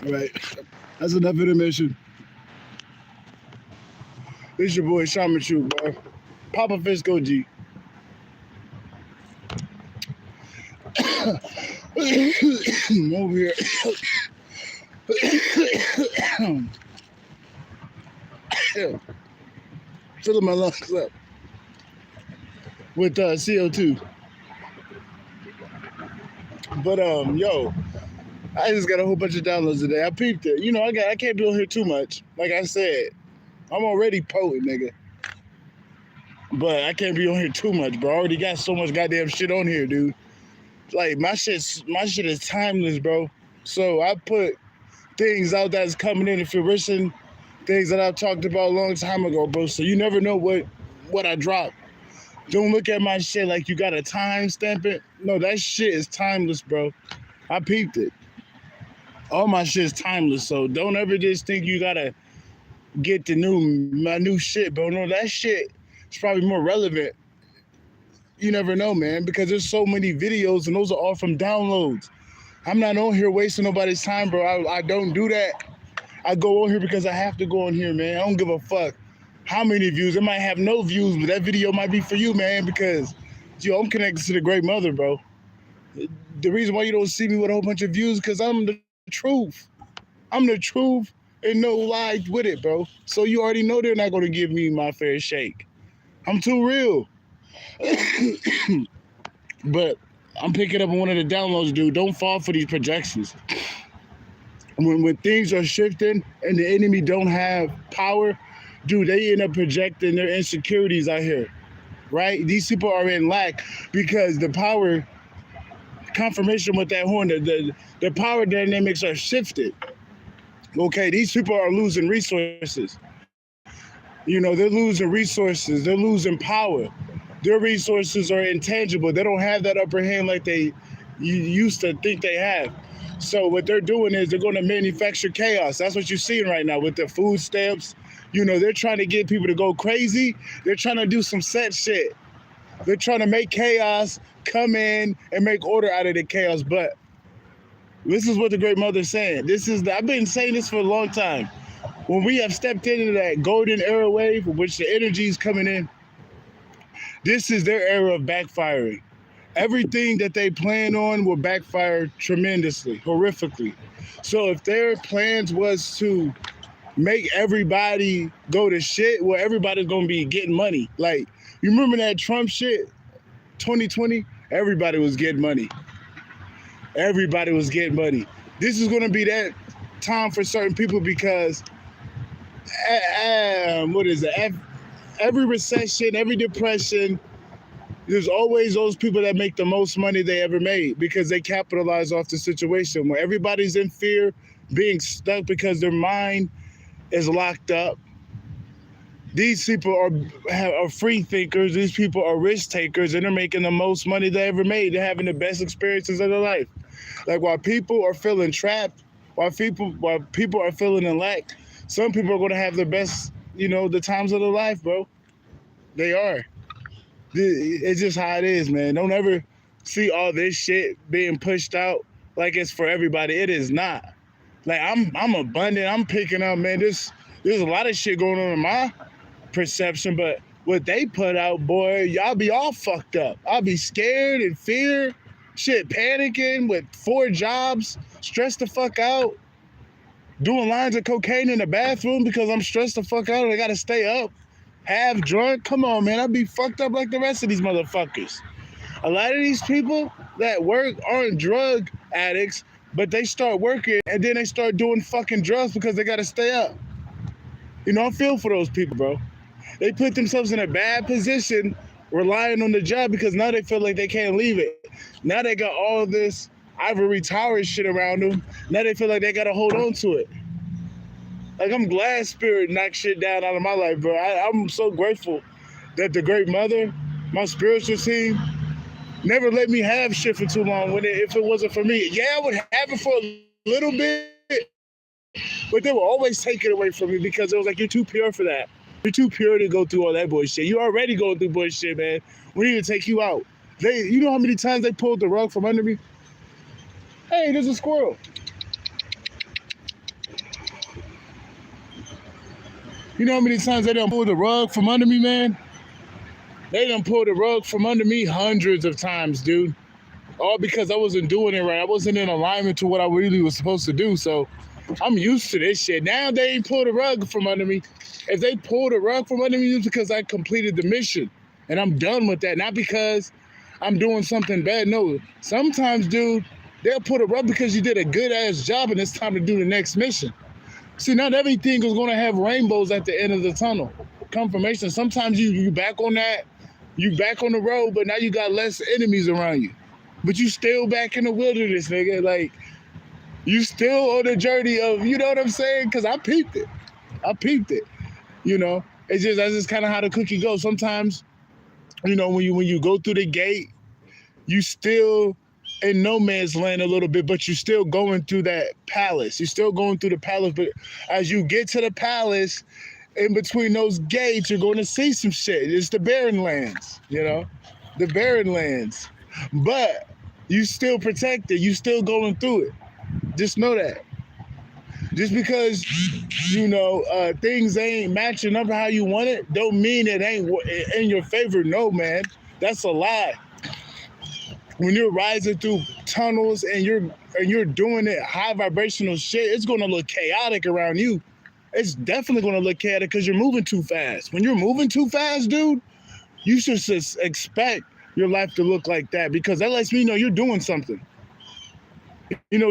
All right, that's enough intermission. This your boy Shamantruths, bro. Papa Fisco G. I'm over here. Filling my lungs up with CO2. But yo, I just got a whole bunch of downloads today. I peeped it. You know, I can't be on here too much. Like I said, I'm already potent, nigga. But I can't be on here too much, bro. I already got so much goddamn shit on here, dude. Like my shit is timeless, bro. So I put things out that's coming in fruition, things that I've talked about a long time ago, bro. So you never know what I drop. Don't look at my shit like you gotta time stamp it. No, that shit is timeless, bro. I peeped it. All my shit is timeless, so don't ever just think you gotta get my new shit, bro. No, that shit is probably more relevant. You never know, man, because there's so many videos and those are all from downloads. I'm not on here wasting nobody's time, bro. I don't do that. I go on here because I have to go on here, man. I don't give a fuck how many views. It might have no views, but that video might be for you, man, because yo, I'm connected to the great mother, bro. The reason why you don't see me with a whole bunch of views because I'm the truth. I'm the truth and no lie with it, bro. So you already know they're not going to give me my fair shake. I'm too real. But I'm picking up on one of the downloads, dude. Don't fall for these projections. When things are shifting and the enemy don't have power, dude, they end up projecting their insecurities out here, right? These people are in lack because the power confirmation with that horn, the power dynamics are shifted. Okay, these people are losing resources. You know, they're losing resources. They're losing power. Their resources are intangible. They don't have that upper hand like they used to think they have. So what they're doing is they're going to manufacture chaos. That's what you're seeing right now with the food stamps. You know, they're trying to get people to go crazy. They're trying to do some set shit. They're trying to make chaos, come in and make order out of the chaos. But this is what the great mother's saying. I've been saying this for a long time. When we have stepped into that golden era wave, which the energy is coming in, this is their era of backfiring. Everything that they plan on will backfire tremendously, horrifically. So if their plans was to make everybody go to shit where everybody's gonna be getting money. Like, you remember that Trump shit, 2020? Everybody was getting money. Everybody was getting money. This is gonna be that time for certain people because, what is it? Every recession, every depression, there's always those people that make the most money they ever made because they capitalize off the situation where everybody's in fear, being stuck because their mind is locked up. These people are free thinkers. These people are risk takers, and they're making the most money they ever made. They're having the best experiences of their life. Like, while people are feeling trapped, while people are feeling in lack, some people are going to have the best, the times of their life, bro. They are. It's just how it is, man. Don't ever see all this shit being pushed out like it's for everybody. It is not. Like, I'm abundant. I'm picking up, man. There's a lot of shit going on in my perception, but what they put out, boy, y'all be all fucked up. I'll be scared and fear, shit, panicking with 4 jobs, stressed the fuck out, doing lines of cocaine in the bathroom because I'm stressed the fuck out and I gotta stay up, half drunk. Come on, man. I'll be fucked up like the rest of these motherfuckers. A lot of these people that work aren't drug addicts, but they start working and then they start doing fucking drugs because they gotta stay up. I feel for those people, bro. They put themselves in a bad position relying on the job because now they feel like they can't leave it. Now they got all this ivory tower shit around them. Now they feel like they gotta hold on to it. Like, I'm glad Spirit knocked shit down out of my life, bro. I'm so grateful that the Great Mother, my spiritual team, never let me have shit for too long if it wasn't for me. Yeah, I would have it for a little bit, but they would always take it away from me because it was like, you're too pure for that. You're too pure to go through all that bullshit. You already going through bullshit, man. We need to take you out. You know how many times they pulled the rug from under me? Hey, there's a squirrel. You know how many times they done pulled the rug from under me, man? They done pulled the rug from under me hundreds of times, dude. All because I wasn't doing it right. I wasn't in alignment to what I really was supposed to do. So I'm used to this shit. Now they ain't pulled the rug from under me. If they pulled the rug from under me, it's because I completed the mission. And I'm done with that. Not because I'm doing something bad. No. Sometimes, dude, they'll pull the rug because you did a good-ass job and it's time to do the next mission. See, not everything is going to have rainbows at the end of the tunnel. Confirmation. Sometimes you back on that. You back on the road, but now you got less enemies around you. But you still back in the wilderness, nigga. Like, you still on the journey of, you know what I'm saying? Because I peeped it. It's just, that's just kind of how the cookie goes. Sometimes, when you go through the gate, you still in no man's land a little bit, but you're still going through that palace. You're still going through the palace, but as you get to the palace, in between those gates, you're going to see some shit. It's the barren lands, the barren lands. But you still protected. You still going through it. Just know that. Just because, things ain't matching up how you want it, don't mean it ain't in your favor. No, man. That's a lie. When you're rising through tunnels and you're doing it high vibrational shit, it's going to look chaotic around you. It's definitely going to look chaotic because you're moving too fast. When you're moving too fast, dude, you should just expect your life to look like that because that lets me know you're doing something.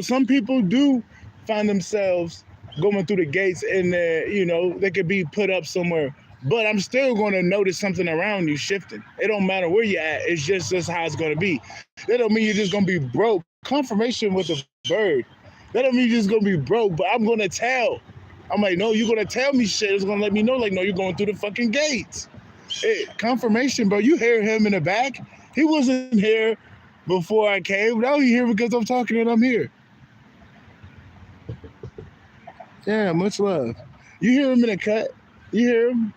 Some people do find themselves going through the gates and, they could be put up somewhere. But I'm still going to notice something around you shifting. It don't matter where you're at. It's just how it's going to be. That don't mean you're just going to be broke. Confirmation with a bird. That don't mean you're just going to be broke, but I'm going to tell. I'm like, no, you're going to tell me shit. It's going to let me know, like, no, you're going through the fucking gates. Hey, confirmation, bro. You hear him in the back. He wasn't here before I came. Now he's here because I'm talking and I'm here. Yeah, much love. You hear him in the cut. You hear him.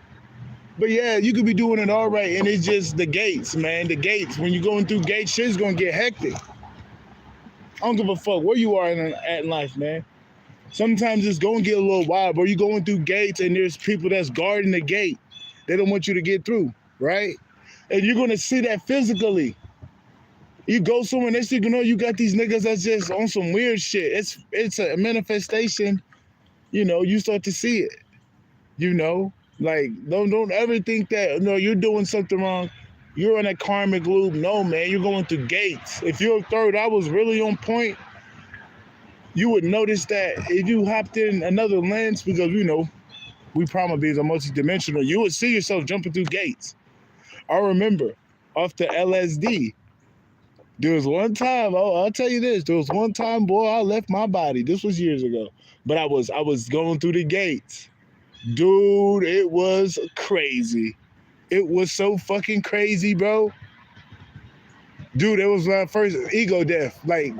But yeah, you could be doing it all right, and it's just the gates, man. The gates. When you're going through gates, shit's going to get hectic. I don't give a fuck where you are in life, man. Sometimes it's going to get a little wild, but you're going through gates, and there's people that's guarding the gate. They don't want you to get through, right? And you're going to see that physically. You go somewhere, next thing you know, you got these niggas that's just on some weird shit. It's a manifestation you start to see it. Like don't ever think that you're doing something wrong. You're in a karmic loop. No, man, you're going through gates. If your third eye was really on point, you would notice that if you hopped in another lens, because we primal beings are multidimensional, you would see yourself jumping through gates. I remember off the LSD, there was one time, I'll tell you this, there was one time, boy, I left my body. This was years ago. But I was going through the gates. Dude, it was crazy. It was so fucking crazy, bro. Dude, it was my first ego death. Like,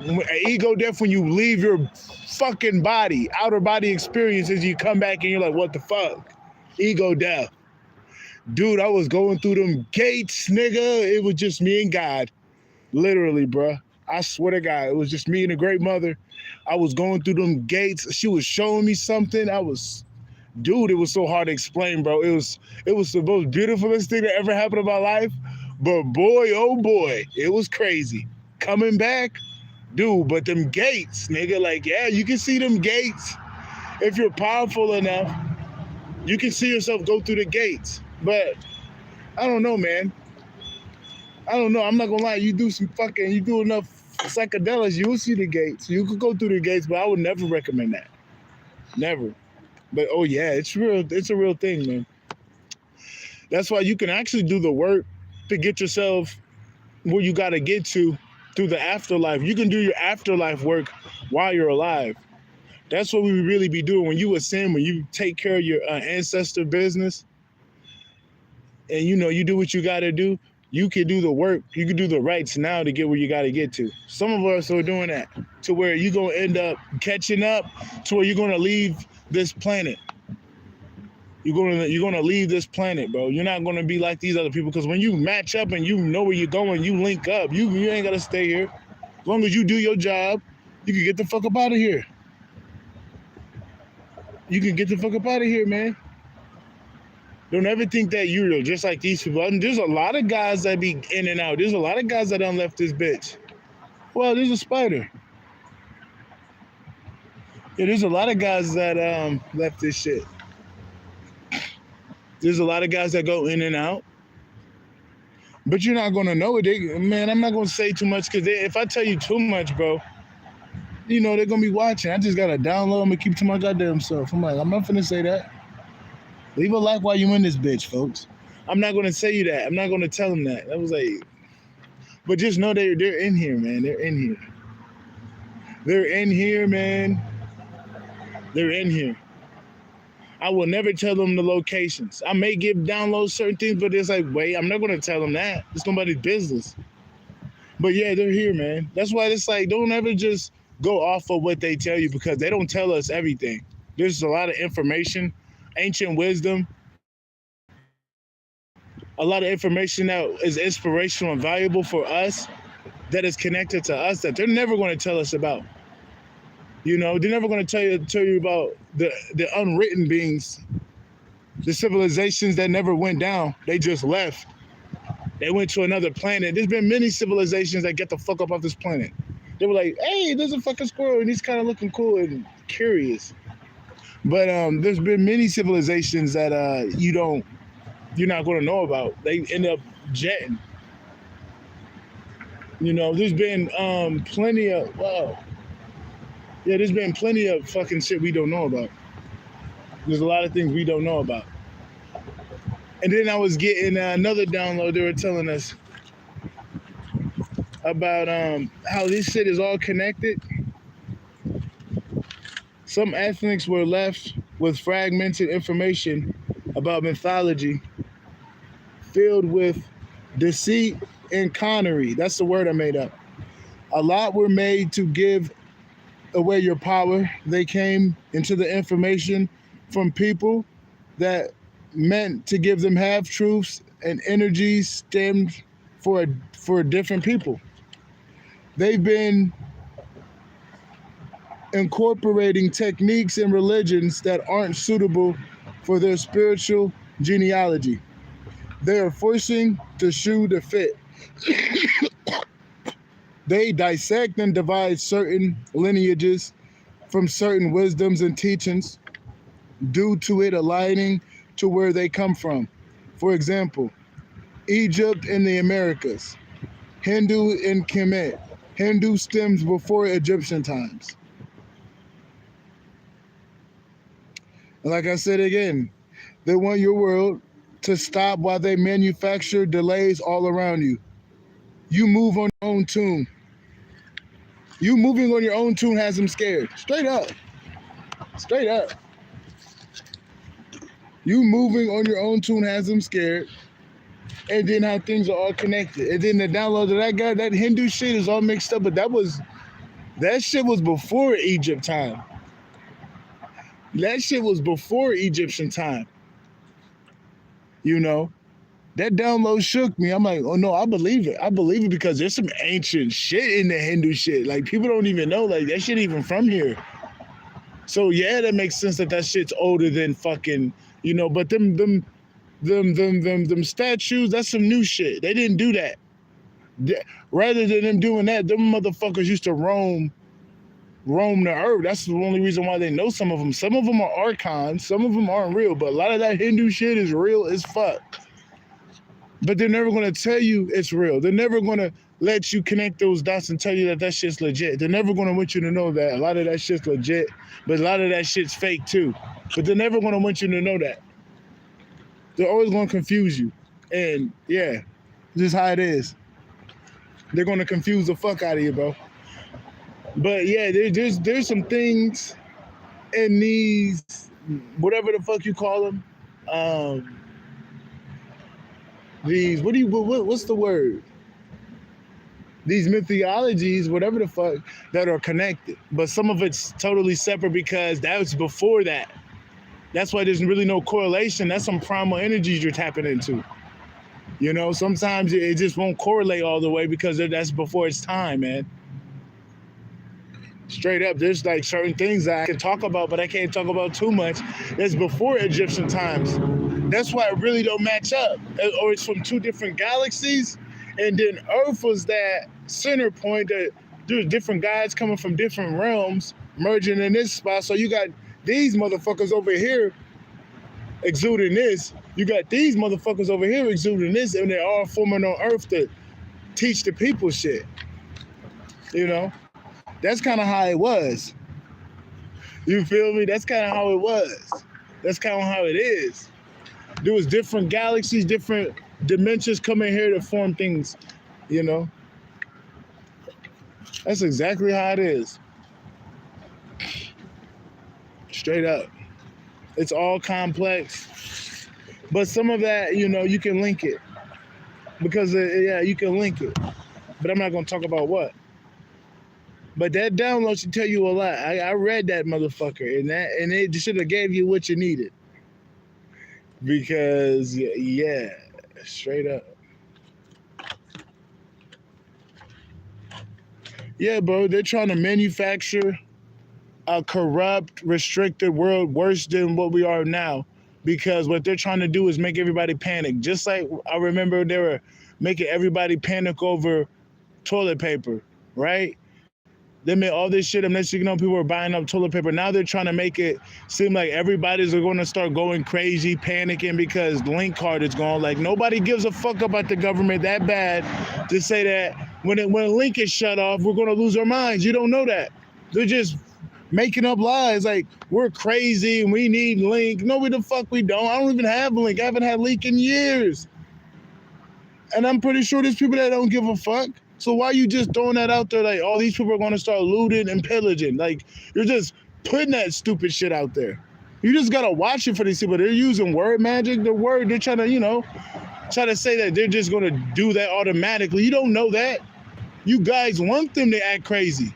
ego death when you leave your fucking body, outer body experiences, you come back and you're like, what the fuck? Ego death. Dude, I was going through them gates, nigga. It was just me and God. Literally, bruh. I swear to God, it was just me and the great mother. I was going through them gates. She was showing me something. Dude, it was so hard to explain, bro. It was the most beautifulest thing that ever happened in my life. But boy, oh boy, it was crazy. Coming back, dude, but them gates, nigga, like, yeah, you can see them gates. If you're powerful enough, you can see yourself go through the gates. But I don't know, man. I don't know. I'm not gonna lie. You do enough psychedelics, you'll see the gates. You could go through the gates, but I would never recommend that. Never. But oh yeah, it's real. It's a real thing, man. That's why you can actually do the work to get yourself where you got to get to through the afterlife. You can do your afterlife work while you're alive. That's what we really be doing when you ascend, when you take care of your ancestor business, and you do what you got to do. You can do the work. You can do the rites now to get where you got to get to. Some of us are doing that to where you're going to end up catching up to where you're going to leave this planet. You're gonna leave this planet, bro. You're not gonna be like these other people, because when you match up and you know where you're going, you link up. You ain't gotta stay here. As long as you do your job, you can get the fuck up out of here. You can get the fuck up out of here, man. Don't ever think that you're just like these people. I mean, there's a lot of guys that be in and out. There's a lot of guys that done left this bitch. Well, there's a spider. Yeah, there's a lot of guys that left this shit. There's a lot of guys that go in and out. But you're not going to know it. Man, I'm not going to say too much, because if I tell you too much, bro, they're going to be watching. I just got to download them and keep to my goddamn self. I'm not finna say that. Leave a like while you in this bitch, folks. I'm not going to say you that. I'm not going to tell them that. That was like... But just know they're in here, man. They're in here. They're in here, man. They're in here. I will never tell them the locations. I may download certain things, but it's like, wait, I'm not going to tell them that. It's nobody's business. But yeah, they're here, man. That's why it's like, don't ever just go off of what they tell you, because they don't tell us everything. There's a lot of information, ancient wisdom, a lot of information that is inspirational and valuable for us, that is connected to us, that they're never going to tell us about. They're never going to tell you about the unwritten beings, the civilizations that never went down. They just left. They went to another planet. There's been many civilizations that get the fuck up off this planet. They were like, hey, there's a fucking squirrel, and he's kind of looking cool and curious. But there's been many civilizations that you're not going to know about. They end up jetting. There's been plenty of... Wow. Yeah, there's been plenty of fucking shit we don't know about. There's a lot of things we don't know about. And then I was getting another download. They were telling us about how this shit is all connected. Some ethnics were left with fragmented information about mythology, filled with deceit and connery. That's the word I made up. A lot were made to give away your power. They came into the information from people that meant to give them half-truths, and energies stemmed for different people. They've been incorporating techniques and religions that aren't suitable for their spiritual genealogy. They are forcing the shoe to fit. They dissect and divide certain lineages from certain wisdoms and teachings. due to it aligning to where they come from. For example, Egypt in the Americas, Hindu in Kemet. Hindu stems before Egyptian times. And like I said again, they want your world to stop while they manufacture delays all around you. You move on your own tune. You moving on your own tune has them scared. Straight up. Straight up. You moving on your own tune has them scared. And then how things are all connected. And then the download that I got, that Hindu shit is all mixed up. But that shit was before Egypt time. That shit was before Egyptian time. You know? That download shook me. I'm like, oh no, I believe it. I believe it because there's some ancient shit in the Hindu shit. Like people don't even know, like that shit even from here. So yeah, that makes sense that shit's older than fucking, you know, but them statues, that's some new shit. They didn't do that. Rather than them doing that, them motherfuckers used to roam the earth. That's the only reason why they know some of them. Some of them are archons, some of them aren't real, but a lot of that Hindu shit is real as fuck. But they're never going to tell you it's real. They're never going to let you connect those dots and tell you that shit's legit. They're never going to want you to know that a lot of that shit's legit, but a lot of that shit's fake too. But they're never going to want you to know that. They're always going to confuse you. And yeah, this is how it is. They're going to confuse the fuck out of you, bro. But yeah, there's some things in these, whatever the fuck you call them, these, what's the word? These mythologies, whatever the fuck, that are connected. But some of it's totally separate because that was before that. That's why there's really no correlation. That's some primal energies you're tapping into. You know, sometimes it just won't correlate all the way because that's before its time, man. Straight up, there's like certain things that I can talk about, but I can't talk about too much. That's before Egyptian times. That's why it really don't match up. Or it's from two different galaxies, and then Earth was that center point that there's different guys coming from different realms merging in this spot. So you got these motherfuckers over here exuding this. You got these motherfuckers over here exuding this, and they're all forming on Earth to teach the people shit. You know? That's kind of how it was. You feel me? That's kind of how it was. That's kind of how it is. There was different galaxies, different dimensions coming here to form things, you know? That's exactly how it is. Straight up. It's all complex. But some of that, you know, you can link it. Because, yeah, you can link it. But I'm not going to talk about what. But that download should tell you a lot. I read that motherfucker, and it should have gave you what you needed. Because, yeah, straight up. Yeah, bro, they're trying to manufacture a corrupt, restricted world worse than what we are now. Because what they're trying to do is make everybody panic. Just like I remember they were making everybody panic over toilet paper, right? They made all this shit, and next thing you know, people were buying up toilet paper. Now they're trying to make it seem like everybody's going to start going crazy, panicking because the link card is gone. Like nobody gives a fuck about the government that bad to say that when a link is shut off, we're going to lose our minds. You don't know that. They're just making up lies like we're crazy and we need link. No, the fuck we don't. I don't even have link. I haven't had link in years. And I'm pretty sure there's people that don't give a fuck. So why you just throwing that out there like, oh, these people are going to start looting and pillaging? Like, you're just putting that stupid shit out there. You just got to watch it for these people. They're using word magic. They're trying to, you know, try to say that they're just going to do that automatically. You don't know that. You guys want them to act crazy.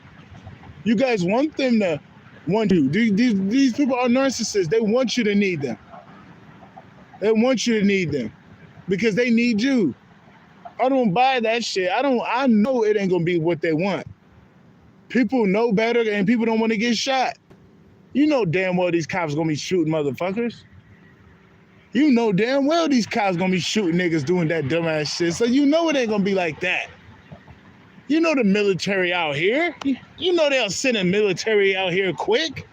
You guys want them to want you. These people are narcissists. They want you to need them. They want you to need them because they need you. I don't buy that shit. I know it ain't gonna be what they want. People know better and people don't want to get shot. You know damn well these cops gonna be shooting motherfuckers. You know damn well these cops gonna be shooting niggas doing that dumbass shit. So you know it ain't gonna be like that. You know the military out here. You know they'll send a military out here quick.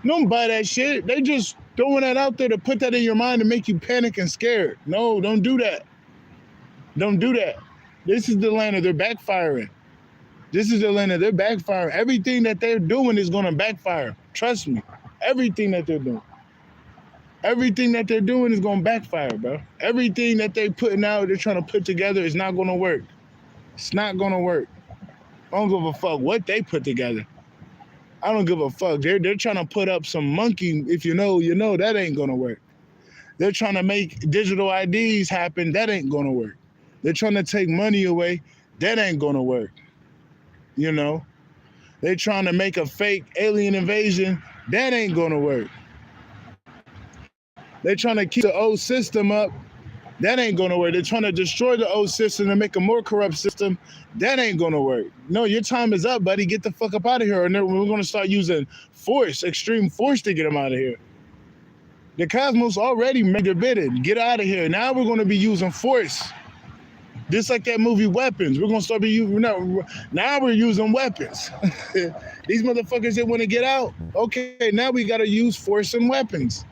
Don't buy that shit. They just throwing that out there to put that in your mind to make you panic and scared. No, don't do that. Don't do that. This is the land of they're backfiring. This is the land of they're backfiring. Everything that they're doing is going to backfire. Trust me. Everything that they're doing. Everything that they're doing is going to backfire, bro. Everything that they're putting out, they're trying to put together is not going to work. It's not going to work. I don't give a fuck what they put together. I don't give a fuck. They're trying to put up some monkey. If you know, that ain't going to work. They're trying to make digital IDs happen. That ain't going to work. They're trying to take money away. That ain't going to work. You know? They're trying to make a fake alien invasion. That ain't going to work. They're trying to keep the old system up. That ain't going to work. They're trying to destroy the old system and make a more corrupt system. That ain't going to work. No, your time is up, buddy. Get the fuck up out of here. And we're going to start using force, extreme force to get them out of here. The Cosmos already made their bidding. Get out of here. Now we're going to be using force. Just like that movie Weapons. We're going to start be using, now we're using weapons. These motherfuckers that want to get out. Okay, now we got to use force and weapons.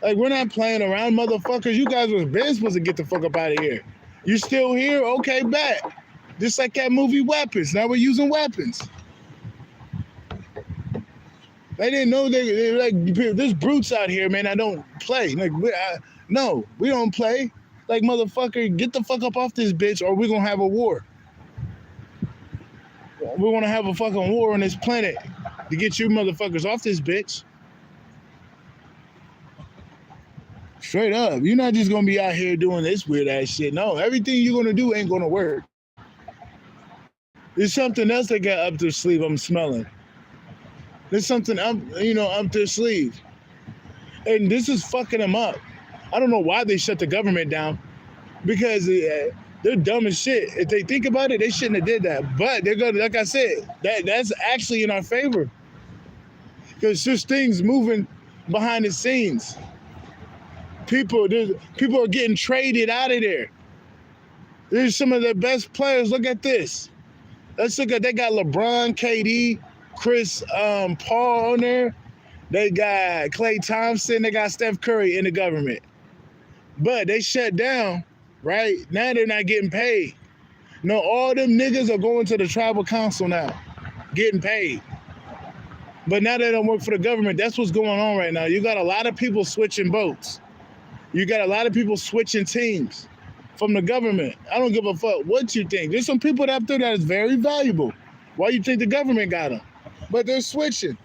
Like, we're not playing around, motherfuckers. You guys was been supposed to get the fuck up out of here. You still here? Okay, bet. Just like that movie Weapons. Now we're using weapons. They didn't know they like, there's brutes out here, man. I don't play. Like, no, we don't play. Like, motherfucker, get the fuck up off this bitch or we're going to have a war. We're going to have a fucking war on this planet to get you motherfuckers off this bitch. Straight up. You're not just going to be out here doing this weird ass shit. No, everything you're going to do ain't going to work. There's something else they got up their sleeve I'm smelling. There's something up, up their sleeve. And this is fucking them up. I don't know why they shut the government down. Because they're dumb as shit. If they think about it, they shouldn't have did that. But they're going to, like I said, that's actually in our favor. Because there's things moving behind the scenes. People are getting traded out of there. There's some of their best players. Look at this. Let's look at, they got LeBron, KD, Chris Paul on there. They got Klay Thompson. They got Steph Curry in the government. But they shut down, right? Now they're not getting paid. No, all them niggas are going to the tribal council now, getting paid. But now they don't work for the government. That's what's going on right now. You got a lot of people switching boats. You got a lot of people switching teams from the government. I don't give a fuck what you think. There's some people out there that is very valuable. Why you think the government got them? But they're switching.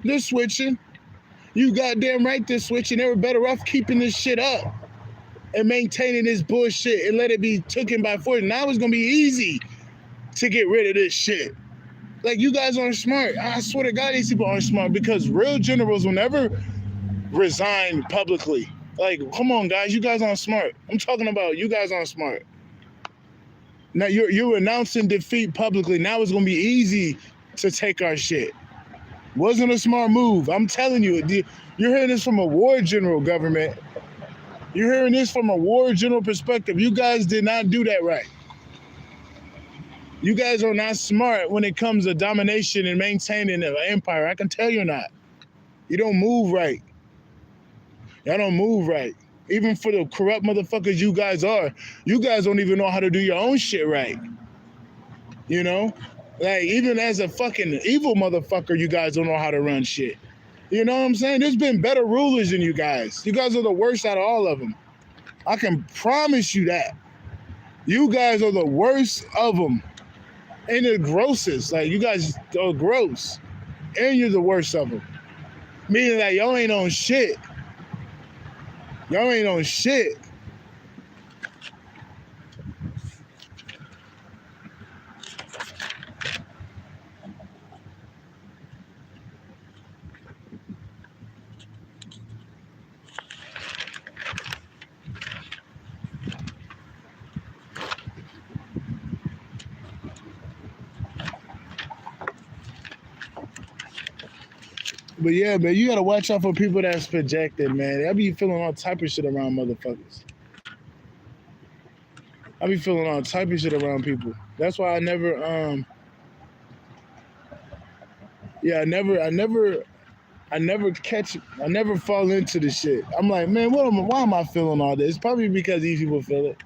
They're switching. You goddamn right they're switching. They were better off keeping this shit up and maintaining this bullshit and let it be taken by force. Now it's going to be easy to get rid of this shit. Like, you guys aren't smart. I swear to God, these people aren't smart because real generals will never resign publicly. Like, come on, guys, you guys aren't smart. I'm talking about you guys aren't smart. Now, you're announcing defeat publicly. Now it's going to be easy to take our shit. Wasn't a smart move. I'm telling you, you're hearing this from a war general government. You're hearing this from a war general perspective. You guys did not do that right. You guys are not smart when it comes to domination and maintaining an empire. I can tell you're not. You don't move right. Y'all don't move right. Even for the corrupt motherfuckers you guys are, you guys don't even know how to do your own shit right. You know? Like, even as a fucking evil motherfucker, you guys don't know how to run shit. You know what I'm saying? There's been better rulers than you guys. You guys are the worst out of all of them. I can promise you that. You guys are the worst of them. And the grossest. Like, you guys are gross. And you're the worst of them. Meaning that y'all ain't on shit. Y'all ain't on shit. But yeah, man, you gotta watch out for people that's projected, man. I be feeling all type of shit around motherfuckers. I be feeling all type of shit around people. That's why I never, Yeah, I never fall into the shit. I'm like, man, why am I feeling all this? Probably because these people feel it.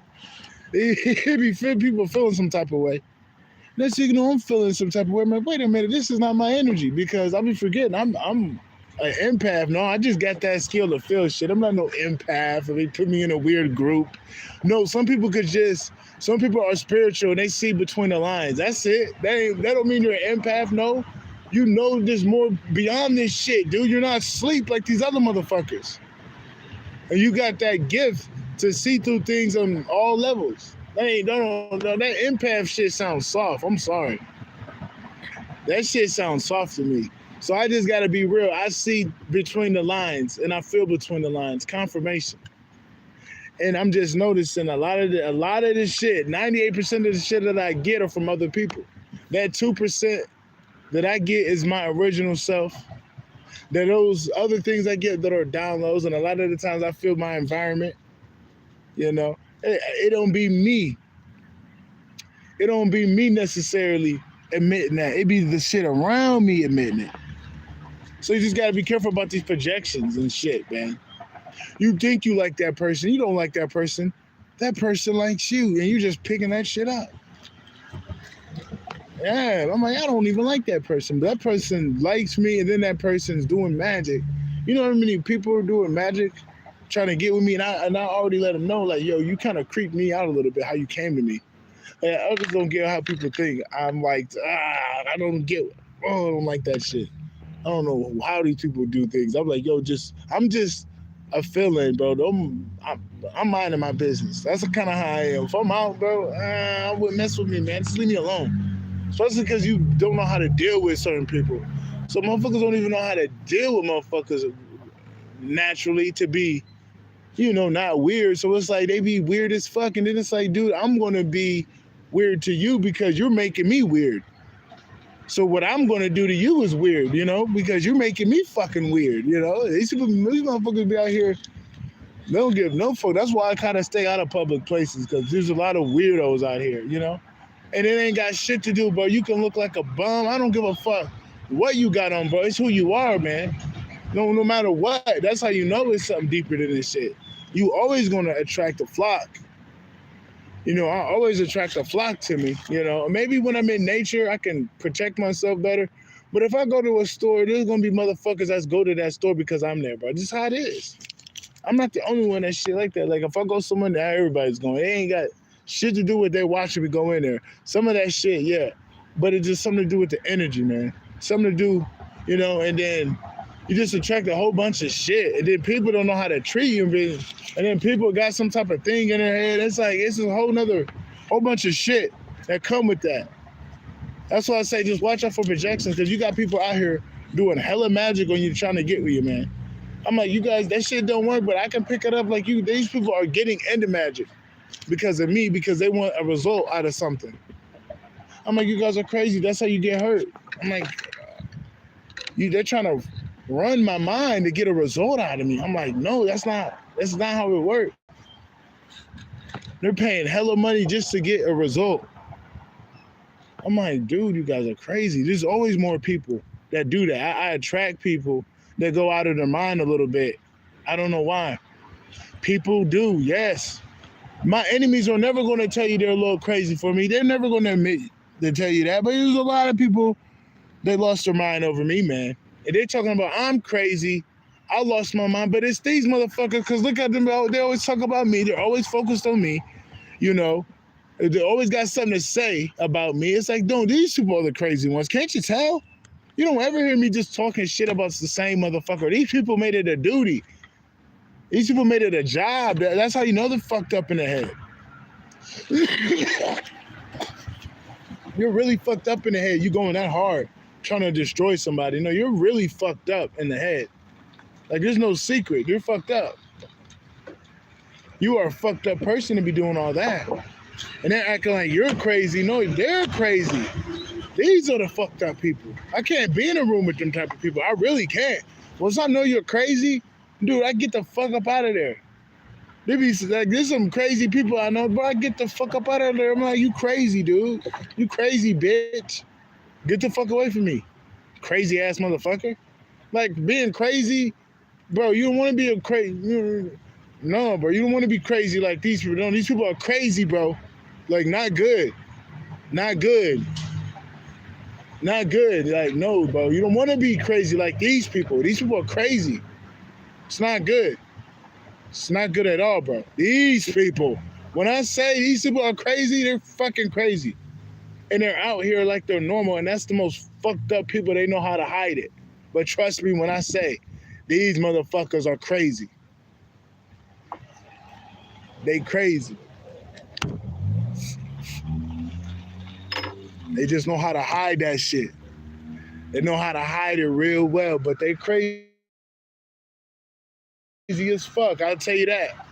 People feeling some type of way. Next thing you know, I'm feeling some type of way. I'm like, wait a minute, this is not my energy because I be forgetting I'm an empath. No, I just got that skill to feel shit. I'm not no empath. Or they put me in a weird group. No, some people are spiritual and they see between the lines. That's it. That don't mean you're an empath. No, you know there's more beyond this shit, dude. You're not asleep like these other motherfuckers. And you got that gift to see through things on all levels. That empath shit sounds soft. I'm sorry. That shit sounds soft to me. So I just gotta be real. I see between the lines and I feel between the lines. Confirmation. And I'm just noticing a lot of the shit, 98% of the shit that I get are from other people. That 2% that I get is my original self. That those other things I get that are downloads, and a lot of the times I feel my environment. You know, it don't be me. It don't be me necessarily admitting that. It be the shit around me admitting it. So you just gotta be careful about these projections and shit, man. You think you like that person, you don't like that person. That person likes you, and you just picking that shit up. Yeah, I'm like, I don't even like that person. But that person likes me, and then that person's doing magic. You know how many people are doing magic, trying to get with me, and I already let them know, like, yo, you kind of creeped me out a little bit, how you came to me. And others don't get how people think. I'm like, I don't like that shit. I don't know how these people do things. I'm like, yo, I'm just a feeling, bro. I'm minding my business. That's the kind of how I am. If I'm out, bro, I wouldn't mess with me, man. Just leave me alone. Especially because you don't know how to deal with certain people. So motherfuckers don't even know how to deal with motherfuckers naturally to be, not weird. So it's like they be weird as fuck. And then it's like, dude, I'm going to be weird to you because you're making me weird. So what I'm going to do to you is weird, because you're making me fucking weird, These motherfuckers be out here, they don't give no fuck. That's why I kind of stay out of public places, because there's a lot of weirdos out here, And it ain't got shit to do, bro. You can look like a bum. I don't give a fuck what you got on, bro. It's who you are, man. No matter what. That's how you know it's something deeper than this shit. You always going to attract a flock. I always attract a flock to me, Maybe when I'm in nature, I can protect myself better. But if I go to a store, there's going to be motherfuckers that go to that store because I'm there, bro. This is how it is. I'm not the only one that shit like that. Like, if I go somewhere that everybody's going, they ain't got shit to do with they watching me go in there. Some of that shit, yeah. But it's just something to do with the energy, man. Something to do, and then you just attract a whole bunch of shit. And then people don't know how to treat you. And then people got some type of thing in their head. It's like, it's a whole bunch of shit that come with that. That's why I say just watch out for projections, because you got people out here doing hella magic on you trying to get with you, man. I'm like, you guys, that shit don't work, but I can pick it up like you. These people are getting into magic because of me, because they want a result out of something. I'm like, you guys are crazy. That's how you get hurt. I'm like, they're trying to run my mind to get a result out of me. I'm like, no, that's not how it works. They're paying hella money just to get a result. I'm like, dude, you guys are crazy. There's always more people that do that. I attract people that go out of their mind a little bit. I don't know why. People do, yes. My enemies are never going to tell you they're a little crazy for me. They're never going to admit to tell you that. But there's a lot of people that lost their mind over me, man. And they're talking about, I'm crazy. I lost my mind. But it's these motherfuckers, because look at them. They always talk about me. They're always focused on me, They always got something to say about me. It's like, dude, these people are the crazy ones. Can't you tell? You don't ever hear me just talking shit about the same motherfucker. These people made it a duty. These people made it a job. That's how you know they're fucked up in the head. You're really fucked up in the head. You going that hard trying to destroy somebody. No, you're really fucked up in the head. Like, there's no secret. You're fucked up. You are a fucked up person to be doing all that. And they're acting like you're crazy. No, they're crazy. These are the fucked up people. I can't be in a room with them type of people. I really can't. Once I know you're crazy, dude, I get the fuck up out of there. There's some crazy people I know, but I get the fuck up out of there. I'm like, you crazy, dude. You crazy, bitch. Get the fuck away from me. crazy ass motherfucker. Like being crazy, bro. You don't want to be a crazy. No, bro. You don't want to be crazy like these people. No, these people are crazy, bro. Like not good. Not good. Not good. Like no, bro. You don't want to be crazy like these people. These people are crazy. It's not good. It's not good at all, bro. These people. When I say these people are crazy, they're fucking crazy. And they're out here like they're normal, and that's the most fucked up people. They know how to hide it. But trust me when I say, these motherfuckers are crazy. They crazy. They just know how to hide that shit. They know how to hide it real well, but they crazy as fuck. I'll tell you that.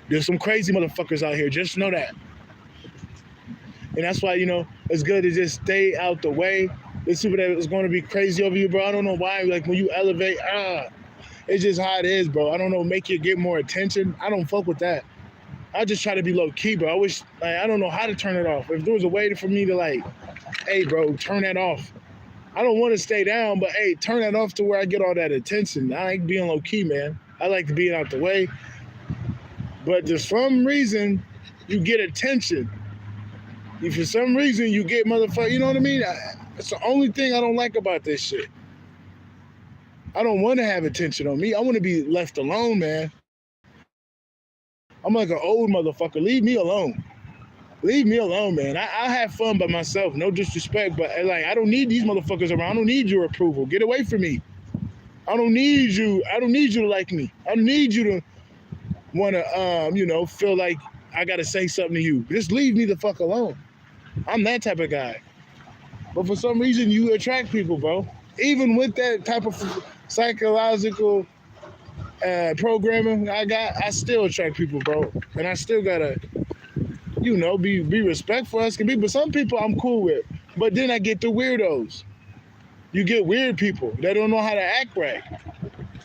There's some crazy motherfuckers out here. Just know that. And that's why, you know, it's good to just stay out the way. There's people that is going to be crazy over you, bro. I don't know why. Like when you elevate, it's just how it is, bro. I don't know, make you get more attention. I don't fuck with that. I just try to be low key, bro. I wish, like, I don't know how to turn it off. If there was a way for me to like, hey, bro, turn that off. I don't want to stay down, but hey, turn that off to where I get all that attention. I like being low key, man. I like to be out the way. But for some reason, you get attention. If for some reason you get motherfucker, you know what I mean? It's the only thing I don't like about this shit. I don't want to have attention on me. I want to be left alone, man. I'm like an old motherfucker. Leave me alone. Leave me alone, man. I have fun by myself. No disrespect, but like I don't need these motherfuckers around. I don't need your approval. Get away from me. I don't need you. I don't need you to like me. I don't need you to want to, you know, feel like I got to say something to you. Just leave me the fuck alone. I'm that type of guy. But for some reason, you attract people, bro. Even with that type of psychological programming I still attract people, bro. And I still gotta, you know, be respectful as can be. But some people I'm cool with. But then I get the weirdos. You get weird people that don't know how to act right.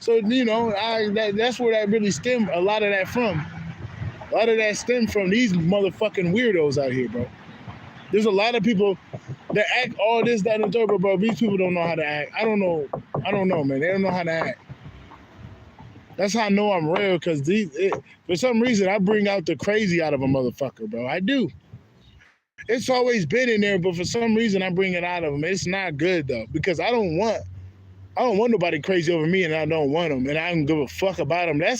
So, you know, that's where that really stem a lot of that from. A lot of that stem from these motherfucking weirdos out here, bro. There's a lot of people that act all this, that, and the third, but bro, these people don't know how to act. I don't know, man. They don't know how to act. That's how I know I'm real, because for some reason, I bring out the crazy out of a motherfucker, bro. I do. It's always been in there, but for some reason, I bring it out of them. It's not good, though, because I don't want nobody crazy over me, and I don't want them, and I don't give a fuck about them. That's